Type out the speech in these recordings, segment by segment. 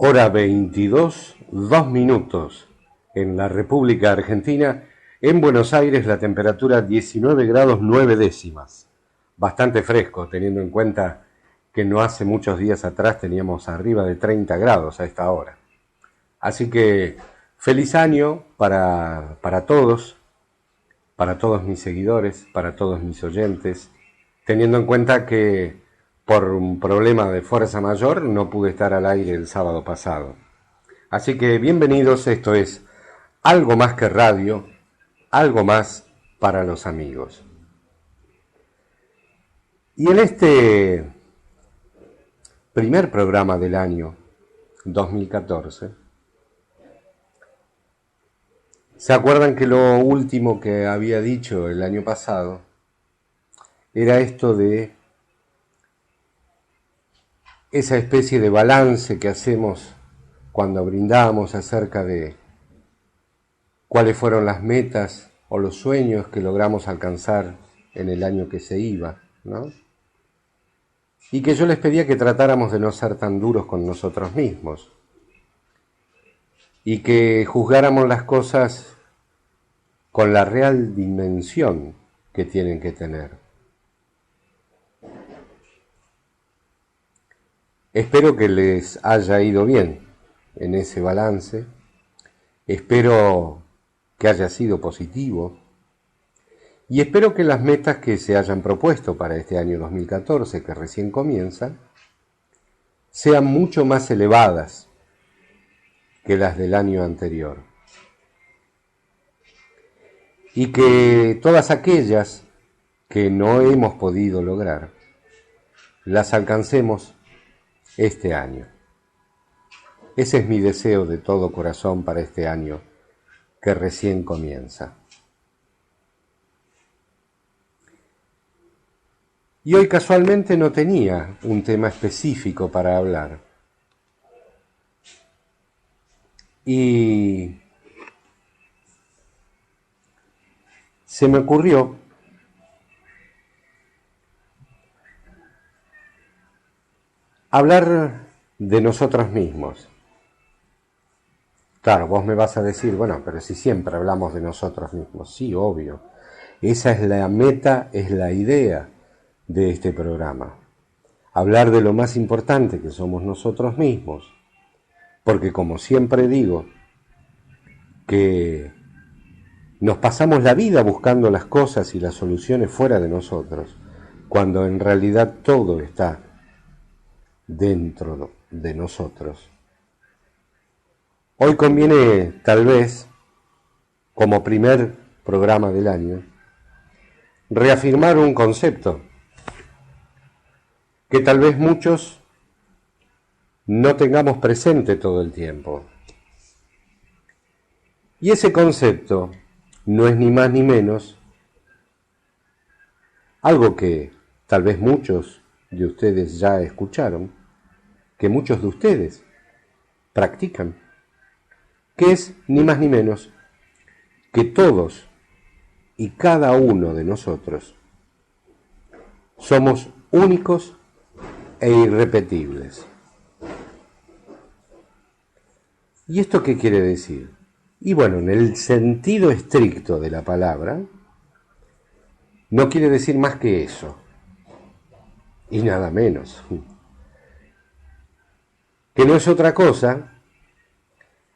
Hora 22, 2 minutos. En la República Argentina, en Buenos Aires, la temperatura 19 grados 9 décimas. Bastante fresco, teniendo en cuenta que no hace muchos días atrás teníamos arriba de 30 grados a esta hora. Así que feliz año para todos mis seguidores, para todos mis oyentes, teniendo en cuenta que por un problema de fuerza mayor no pude estar al aire el sábado pasado. Así que bienvenidos, esto es Algo Más que Radio, algo más para los amigos. Y en este primer programa del año 2014, ¿se acuerdan que lo último que había dicho el año pasado era esto de esa especie de balance que hacemos cuando brindamos acerca de cuáles fueron las metas o los sueños que logramos alcanzar en el año que se iba, ¿no? Y que yo les pedía que tratáramos de no ser tan duros con nosotros mismos y que juzgáramos las cosas con la real dimensión que tienen que tener. Espero que les haya ido bien en ese balance, espero que haya sido positivo y espero que las metas que se hayan propuesto para este año 2014, que recién comienza, sean mucho más elevadas que las del año anterior. Y que todas aquellas que no hemos podido lograr, las alcancemos este año. Ese es mi deseo de todo corazón para este año que recién comienza. Y hoy casualmente no tenía un tema específico para hablar. Y se me ocurrió hablar de nosotros mismos. Claro, vos me vas a decir, bueno, pero si siempre hablamos de nosotros mismos. Sí, obvio. Esa es la meta, es la idea de este programa. Hablar de lo más importante que somos nosotros mismos. Porque como siempre digo, que nos pasamos la vida buscando las cosas y las soluciones fuera de nosotros, cuando en realidad todo está dentro de nosotros. Hoy conviene, tal vez, como primer programa del año, reafirmar un concepto que tal vez muchos no tengamos presente todo el tiempo. Y ese concepto no es ni más ni menos algo que tal vez muchos de ustedes ya escucharon, que muchos de ustedes practican, que es ni más ni menos que todos y cada uno de nosotros somos únicos e irrepetibles. ¿Y esto qué quiere decir? Y bueno, en el sentido estricto de la palabra, no quiere decir más que eso, y nada menos, que no es otra cosa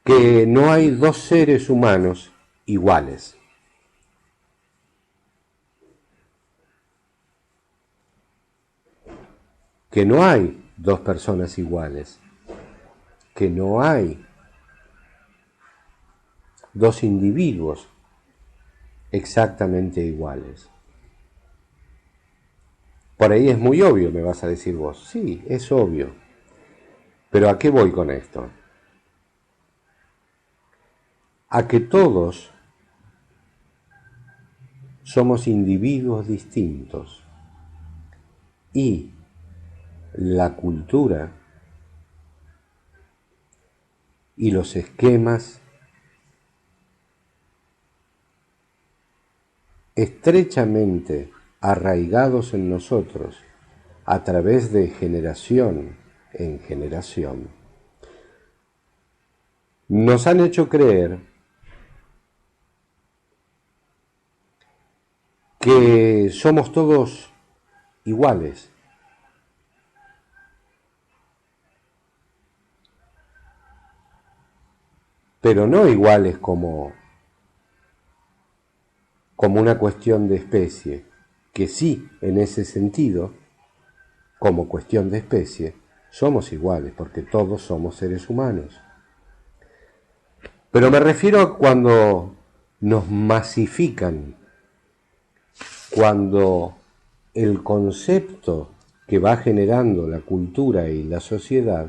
que no hay dos seres humanos iguales. Que no hay dos personas iguales. Que no hay dos individuos exactamente iguales. Por ahí es muy obvio, me vas a decir vos. Sí, es obvio. Pero ¿a qué voy con esto? A que todos somos individuos distintos y la cultura y los esquemas estrechamente arraigados en nosotros a través de generación en generación nos han hecho creer que somos todos iguales. Pero no iguales como una cuestión de especie, que sí, en ese sentido, como cuestión de especie, somos iguales, porque todos somos seres humanos. Pero me refiero a cuando nos masifican, cuando el concepto que va generando la cultura y la sociedad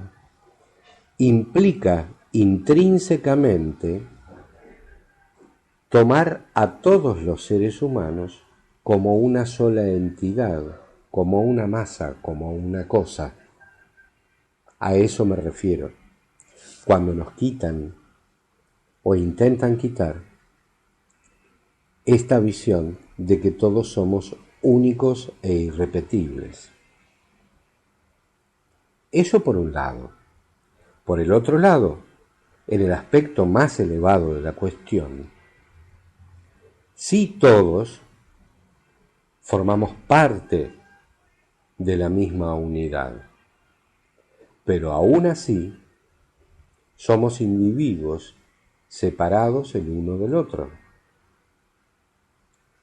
implica intrínsecamente tomar a todos los seres humanos como una sola entidad, como una masa, como una cosa. A eso me refiero. Cuando nos quitan o intentan quitar esta visión de que todos somos únicos e irrepetibles. Eso por un lado. Por el otro lado, en el aspecto más elevado de la cuestión, sí todos formamos parte de la misma unidad, pero aún así somos individuos separados el uno del otro.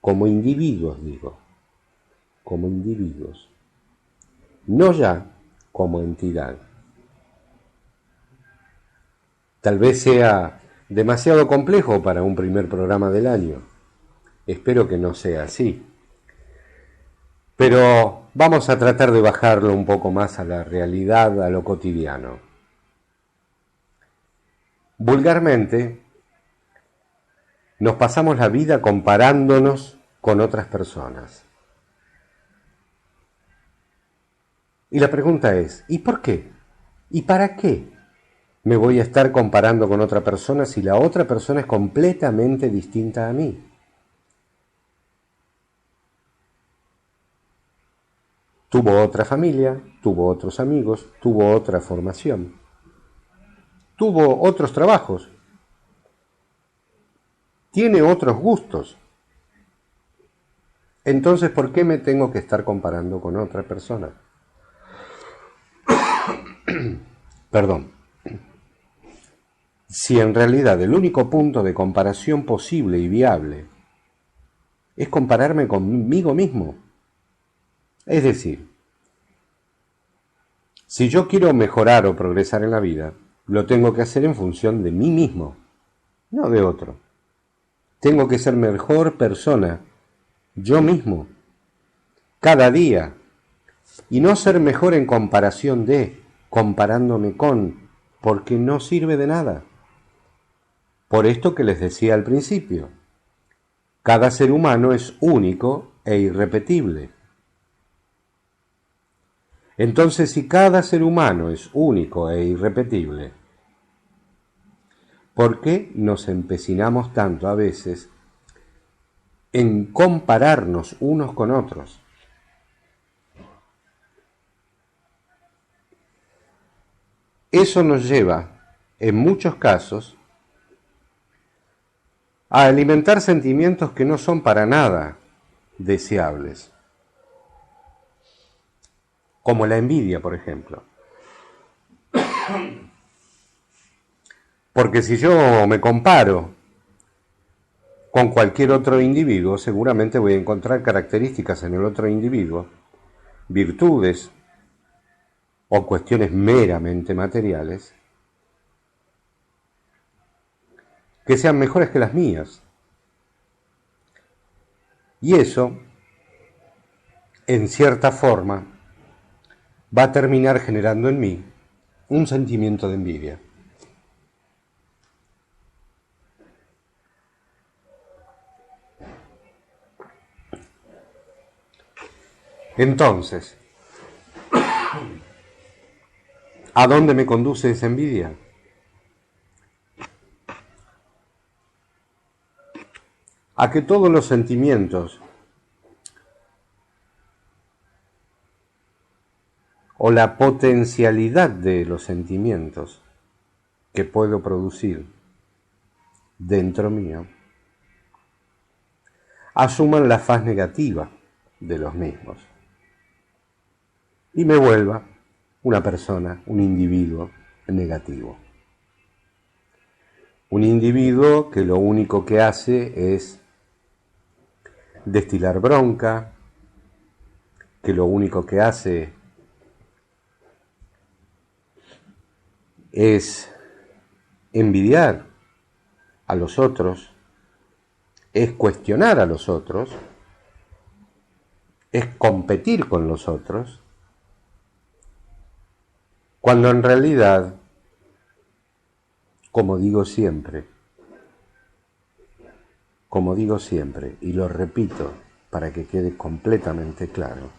Como individuos, digo, como individuos, no ya como entidad. Tal vez sea demasiado complejo para un primer programa del año. Espero que no sea así. Pero vamos a tratar de bajarlo un poco más a la realidad, a lo cotidiano. Vulgarmente, nos pasamos la vida comparándonos con otras personas. Y la pregunta es, ¿y por qué? ¿Y para qué me voy a estar comparando con otra persona si la otra persona es completamente distinta a mí? Tuvo otra familia, tuvo otros amigos, tuvo otra formación, tuvo otros trabajos, tiene otros gustos. Entonces, ¿por qué me tengo que estar comparando con otra persona? Perdón. Si en realidad el único punto de comparación posible y viable es compararme conmigo mismo. Es decir, si yo quiero mejorar o progresar en la vida, lo tengo que hacer en función de mí mismo, no de otro. Tengo que ser mejor persona, yo mismo, cada día, y no ser mejor en comparación de, comparándome con, porque no sirve de nada. Por esto que les decía al principio, cada ser humano es único e irrepetible. Entonces, si cada ser humano es único e irrepetible, ¿por qué nos empecinamos tanto a veces en compararnos unos con otros? Eso nos lleva, en muchos casos, a alimentar sentimientos que no son para nada deseables, como la envidia, por ejemplo. Porque si yo me comparo con cualquier otro individuo, seguramente voy a encontrar características en el otro individuo, virtudes o cuestiones meramente materiales, que sean mejores que las mías. Y eso, en cierta forma, va a terminar generando en mí un sentimiento de envidia. Entonces, ¿a dónde me conduce esa envidia? A que todos los sentimientos o la potencialidad de los sentimientos que puedo producir dentro mío, asuman la faz negativa de los mismos y me vuelva una persona, un individuo negativo. Un individuo que lo único que hace es destilar bronca, que lo único que hace es envidiar a los otros, es cuestionar a los otros, es competir con los otros, cuando en realidad, como digo siempre, y lo repito para que quede completamente claro,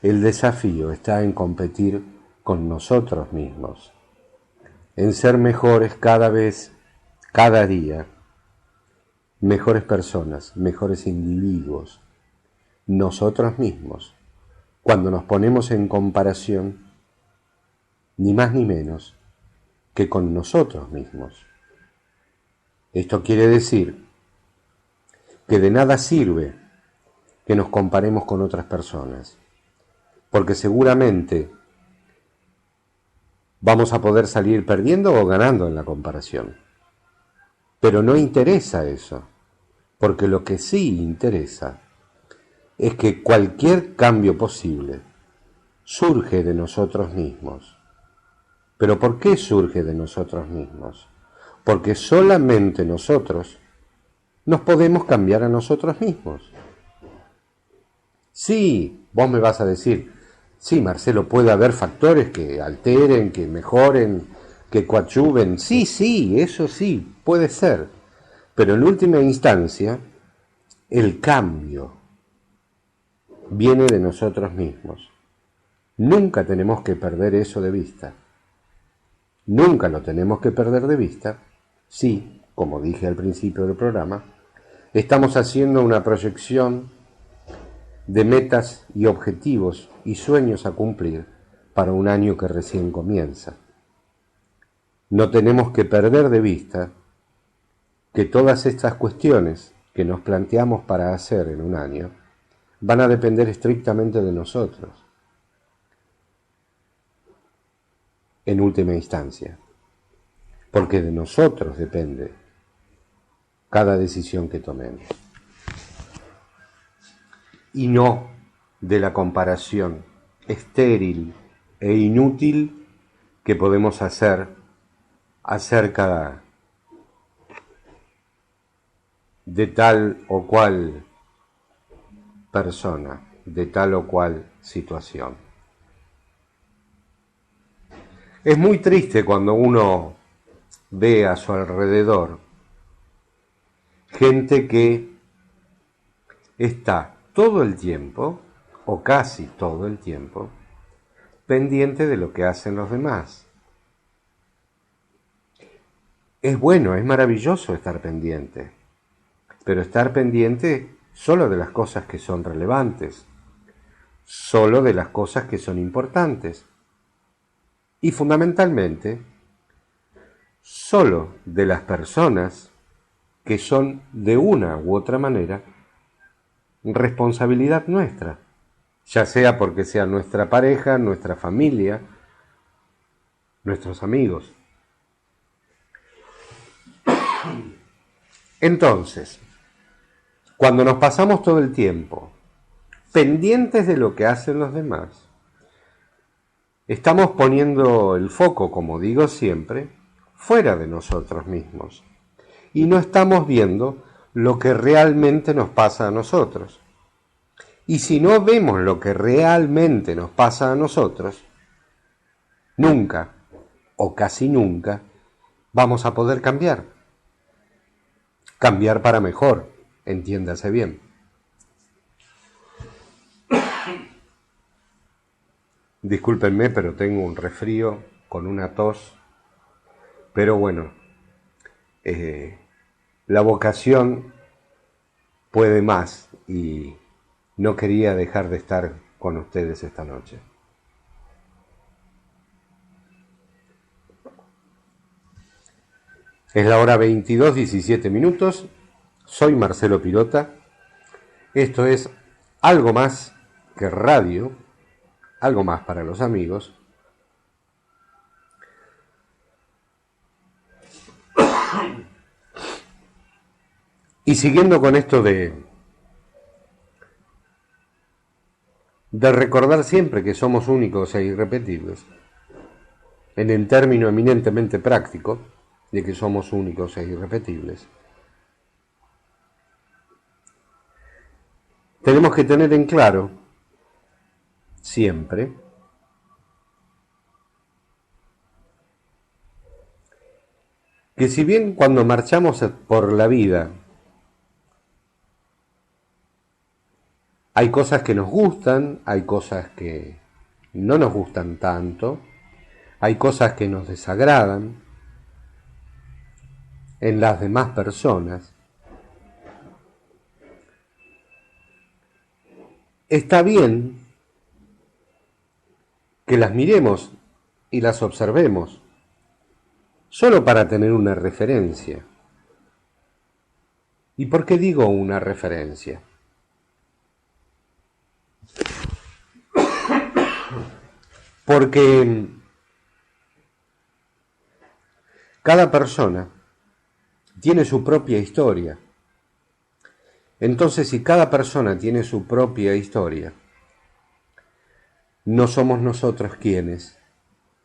el desafío está en competir con nosotros mismos, en ser mejores cada vez, cada día, mejores personas, mejores individuos, nosotros mismos, cuando nos ponemos en comparación, ni más ni menos que con nosotros mismos. Esto quiere decir que de nada sirve que nos comparemos con otras personas, porque seguramente vamos a poder salir perdiendo o ganando en la comparación. Pero no interesa eso, porque lo que sí interesa es que cualquier cambio posible surge de nosotros mismos. ¿Pero por qué surge de nosotros mismos? Porque solamente nosotros nos podemos cambiar a nosotros mismos. Sí, vos me vas a decir, sí, Marcelo, puede haber factores que alteren, que mejoren, que coadyuven. Sí, eso sí, puede ser. Pero en última instancia, el cambio viene de nosotros mismos. Nunca tenemos que perder eso de vista. Nunca lo tenemos que perder de vista si, como dije al principio del programa, estamos haciendo una proyección de metas y objetivos y sueños a cumplir para un año que recién comienza. No tenemos que perder de vista que todas estas cuestiones que nos planteamos para hacer en un año van a depender estrictamente de nosotros, en última instancia, porque de nosotros depende cada decisión que tomemos, y no de la comparación estéril e inútil que podemos hacer acerca de tal o cual persona, de tal o cual situación. Es muy triste cuando uno ve a su alrededor gente que está todo el tiempo, o casi todo el tiempo, pendiente de lo que hacen los demás. Es bueno, es maravilloso estar pendiente, pero estar pendiente solo de las cosas que son relevantes, solo de las cosas que son importantes y fundamentalmente solo de las personas que son de una u otra manera responsabilidad nuestra, ya sea porque sea nuestra pareja, nuestra familia, nuestros amigos. Entonces, cuando nos pasamos todo el tiempo pendientes de lo que hacen los demás, estamos poniendo el foco, como digo siempre, fuera de nosotros mismos y no estamos viendo lo que realmente nos pasa a nosotros. Y si no vemos lo que realmente nos pasa a nosotros, nunca o casi nunca vamos a poder cambiar. Cambiar para mejor, entiéndase bien. Discúlpenme, pero tengo un resfrío con una tos. Pero bueno, la vocación puede más y no quería dejar de estar con ustedes esta noche. Es la hora 22:17. Soy Marcelo Pirota. Esto es algo más que radio, algo más para los amigos. Y siguiendo con esto de recordar siempre que somos únicos e irrepetibles, en el término eminentemente práctico de que somos únicos e irrepetibles, tenemos que tener en claro siempre que si bien cuando marchamos por la vida hay cosas que nos gustan, hay cosas que no nos gustan tanto, hay cosas que nos desagradan en las demás personas, está bien que las miremos y las observemos, solo para tener una referencia. ¿Y por qué digo una referencia? Porque cada persona tiene su propia historia. Entonces, si cada persona tiene su propia historia, no somos nosotros quienes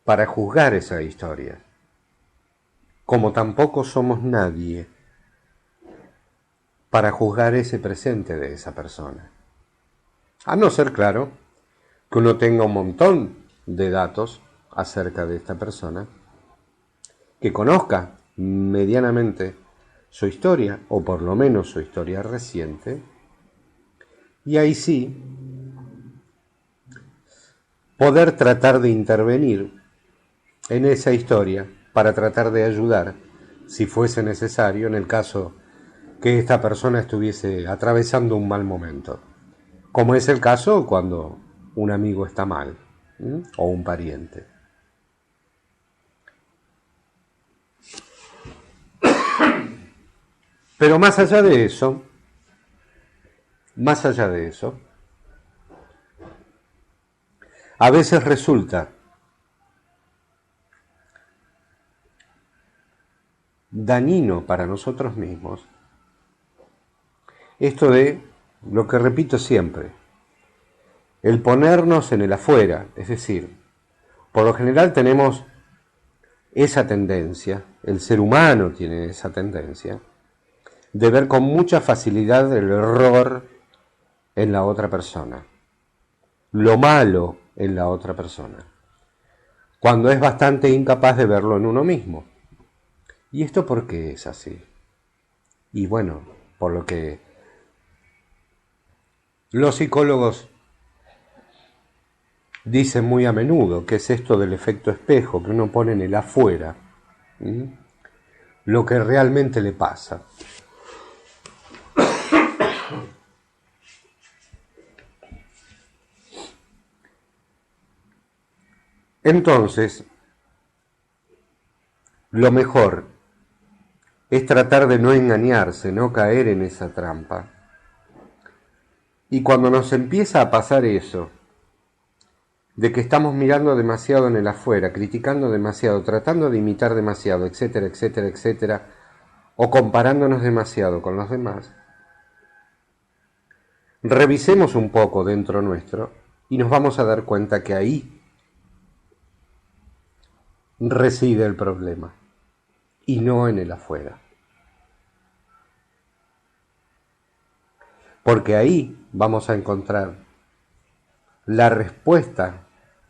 para juzgar esa historia, como tampoco somos nadie para juzgar ese presente de esa persona. A no ser, claro, que uno tenga un montón de datos acerca de esta persona, que conozca medianamente su historia, o por lo menos su historia reciente, y ahí sí poder tratar de intervenir en esa historia para tratar de ayudar, si fuese necesario, en el caso que esta persona estuviese atravesando un mal momento, como es el caso cuando un amigo está mal, o un pariente. Pero más allá de eso, a veces resulta dañino para nosotros mismos esto de, lo que repito siempre, el ponernos en el afuera. Es decir, por lo general tenemos esa tendencia, el ser humano tiene esa tendencia, de ver con mucha facilidad el error en la otra persona, lo malo en la otra persona, cuando es bastante incapaz de verlo en uno mismo. ¿Y esto por qué es así? Y bueno, por lo que los psicólogos dicen muy a menudo, que es esto del efecto espejo, que uno pone en el afuera, lo que realmente le pasa. Entonces, lo mejor es tratar de no engañarse, no caer en esa trampa. Y cuando nos empieza a pasar eso, de que estamos mirando demasiado en el afuera, criticando demasiado, tratando de imitar demasiado, etcétera, etcétera, etcétera, o comparándonos demasiado con los demás, revisemos un poco dentro nuestro y nos vamos a dar cuenta que ahí reside el problema y no en el afuera. Porque ahí vamos a encontrar la respuesta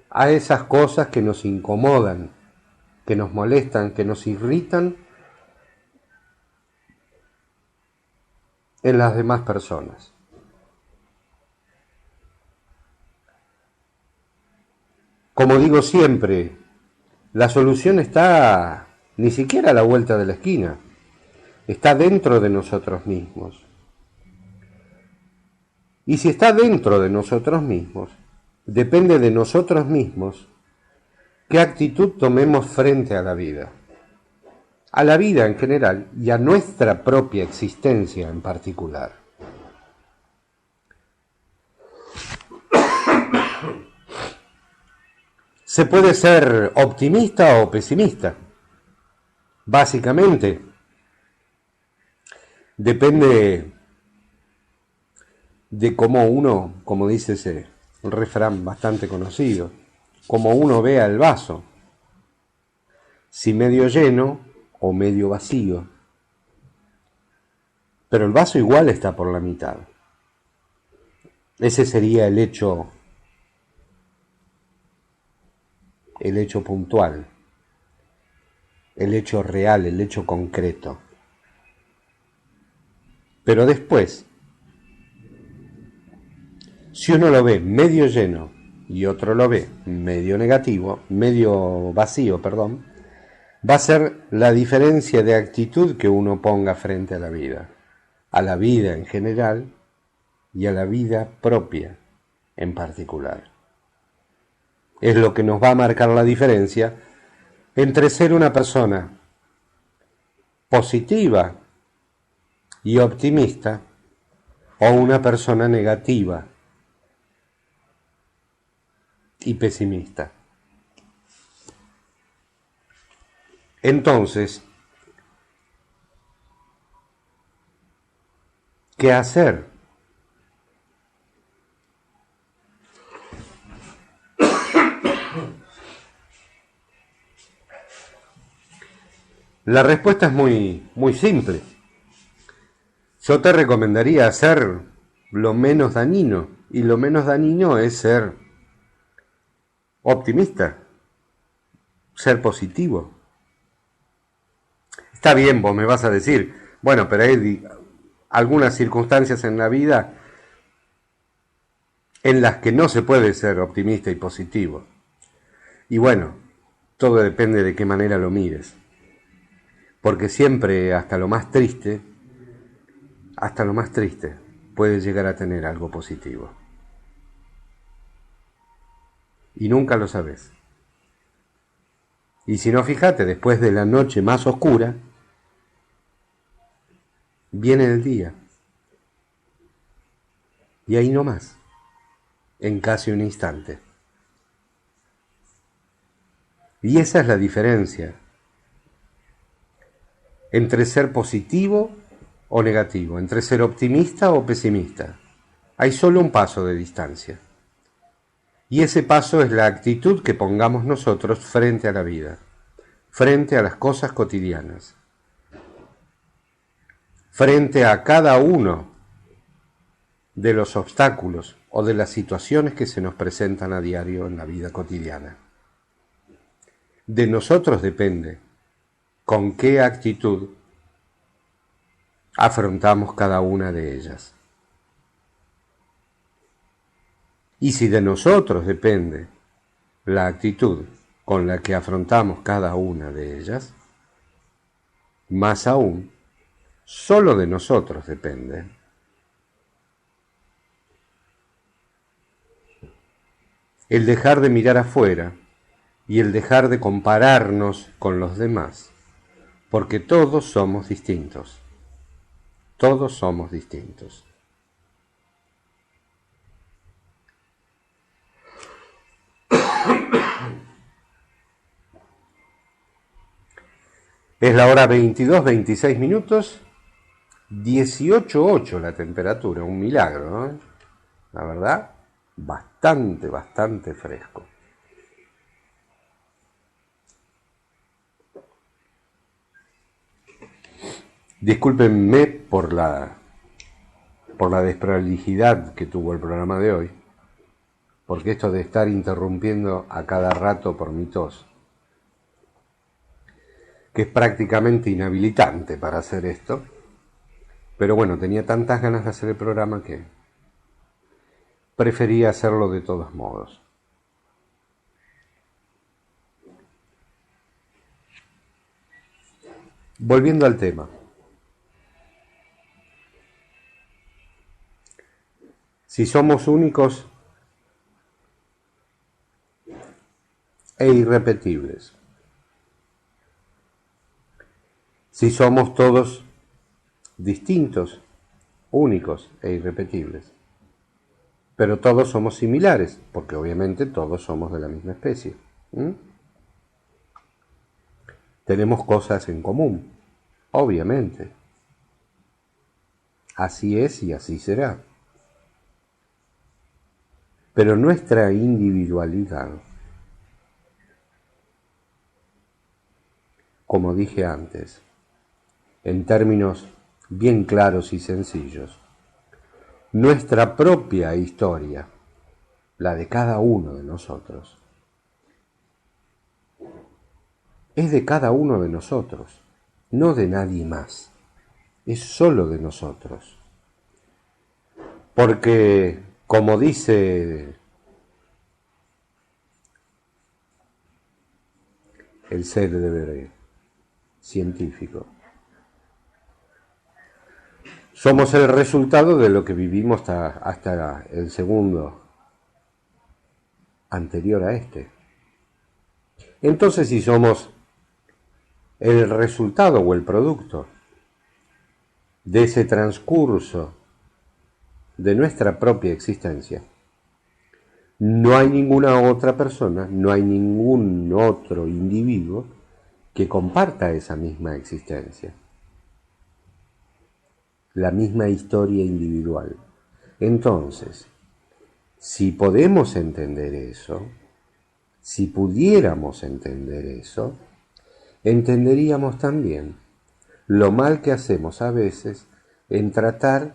a esas cosas que nos incomodan, que nos molestan, que nos irritan en las demás personas. Como digo siempre, la solución está ni siquiera a la vuelta de la esquina, está dentro de nosotros mismos. Y si está dentro de nosotros mismos, depende de nosotros mismos qué actitud tomemos frente a la vida. a la vida en general y a nuestra propia existencia en particular. Se puede ser optimista o pesimista. Básicamente, depende de cómo uno, como dice ese refrán bastante conocido, cómo uno vea el vaso, si medio lleno o medio vacío. Pero el vaso igual está por la mitad. Ese sería el hecho puntual, el hecho real, el hecho concreto. Pero después, si uno lo ve medio lleno y otro lo ve medio negativo, medio vacío, perdón, va a ser la diferencia de actitud que uno ponga frente a la vida en general y a la vida propia en particular. Es lo que nos va a marcar la diferencia entre ser una persona positiva y optimista o una persona negativa y pesimista. Entonces, ¿qué hacer? La respuesta es muy simple. Yo te recomendaría hacer lo menos dañino, y lo menos dañino es ser optimista, ser positivo. Está bien, vos me vas a decir, bueno, pero hay algunas circunstancias en la vida en las que no se puede ser optimista y positivo. Y bueno, todo depende de qué manera lo mires. Porque siempre, hasta lo más triste, puede llegar a tener algo positivo. Y nunca lo sabes. Y si no, fíjate, después de la noche más oscura, viene el día. Y ahí nomás, en casi un instante. Y esa es la diferencia entre ser positivo o negativo, entre ser optimista o pesimista. Hay solo un paso de distancia. Y ese paso es la actitud que pongamos nosotros frente a la vida, frente a las cosas cotidianas, frente a cada uno de los obstáculos o de las situaciones que se nos presentan a diario en la vida cotidiana. De nosotros depende con qué actitud afrontamos cada una de ellas. Y si de nosotros depende la actitud con la que afrontamos cada una de ellas, más aún, solo de nosotros depende el dejar de mirar afuera y el dejar de compararnos con los demás, porque todos somos distintos. Todos somos distintos. Es la hora 22:26 minutos, 18:08 la temperatura, un milagro, ¿no? La verdad, bastante fresco. Discúlpenme por la desprolijidad que tuvo el programa de hoy, porque esto de estar interrumpiendo a cada rato por mi tos, que es prácticamente inhabilitante para hacer esto, pero bueno, tenía tantas ganas de hacer el programa que prefería hacerlo de todos modos. Volviendo al tema. Si somos únicos e irrepetibles, si somos todos distintos, únicos e irrepetibles? Pero todos somos similares, porque obviamente todos somos de la misma especie. Tenemos cosas en común, obviamente. Así es y así será. Pero nuestra individualidad, como dije antes, en términos bien claros y sencillos, nuestra propia historia, la de cada uno de nosotros, es de cada uno de nosotros, no de nadie más, es solo de nosotros. Porque, como dice el célebre científico, somos el resultado de lo que vivimos hasta el segundo anterior a este. Entonces, si somos el resultado o el producto de ese transcurso de nuestra propia existencia, no hay ninguna otra persona, no hay ningún otro individuo que comparta esa misma existencia, la misma historia individual. Entonces, si podemos entender eso, si pudiéramos entender eso, entenderíamos también lo mal que hacemos a veces en tratar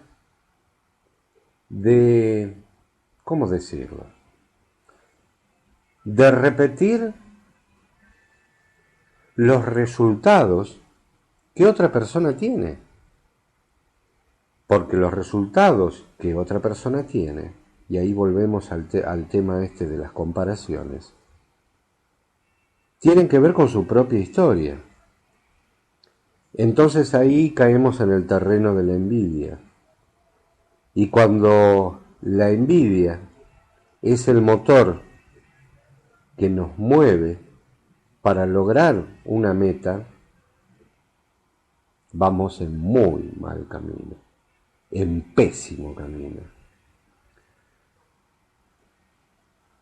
de, ¿cómo decirlo?, de repetir los resultados que otra persona tiene. Porque los resultados que otra persona tiene, y ahí volvemos al tema este de las comparaciones, tienen que ver con su propia historia. Entonces ahí caemos en el terreno de la envidia. Y cuando la envidia es el motor que nos mueve para lograr una meta, vamos en muy mal camino, en pésimo camino.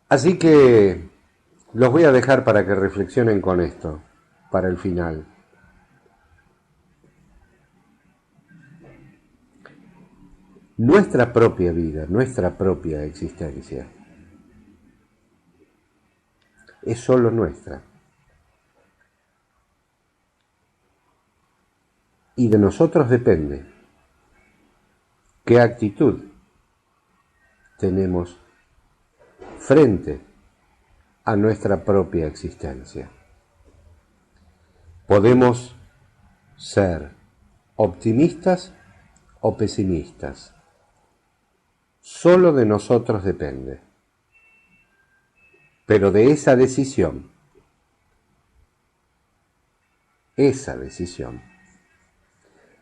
Así que los voy a dejar para que reflexionen con esto, para el final. Nuestra propia vida, nuestra propia existencia, es solo nuestra. Y de nosotros depende qué actitud tenemos frente a nuestra propia existencia. Podemos ser optimistas o pesimistas. Solo de nosotros depende. Pero de esa decisión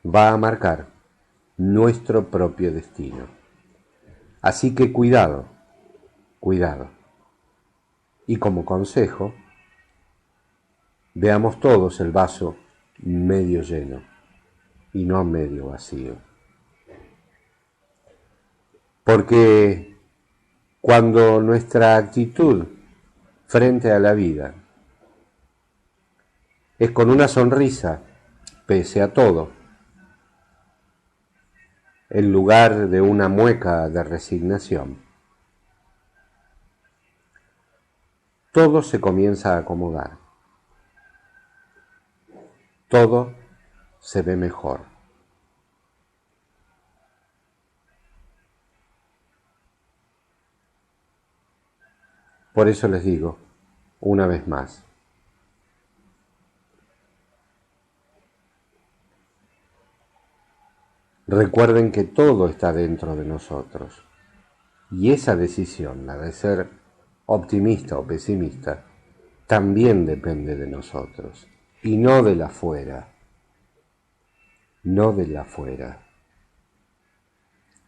va a marcar nuestro propio destino. Así que cuidado, cuidado. Y como consejo, veamos todos el vaso medio lleno y no medio vacío. Porque cuando nuestra actitud frente a la vida es con una sonrisa, pese a todo, en lugar de una mueca de resignación, todo se comienza a acomodar, todo se ve mejor. Por eso les digo, una vez más, recuerden que todo está dentro de nosotros y esa decisión, la de ser optimista o pesimista, también depende de nosotros y no de la afuera, no de la afuera.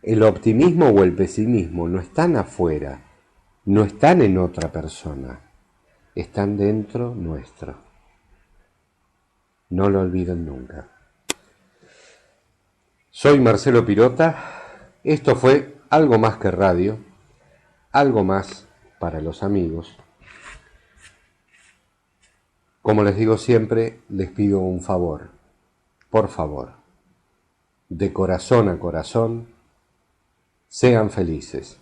El optimismo o el pesimismo no están afuera, no están en otra persona, están dentro nuestro. No lo olviden nunca. Soy Marcelo Pirota. Esto fue Algo Más que Radio, algo más para los amigos. Como les digo siempre, les pido un favor. Por favor, de corazón a corazón, sean felices.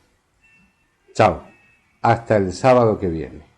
Chao. Hasta el sábado que viene.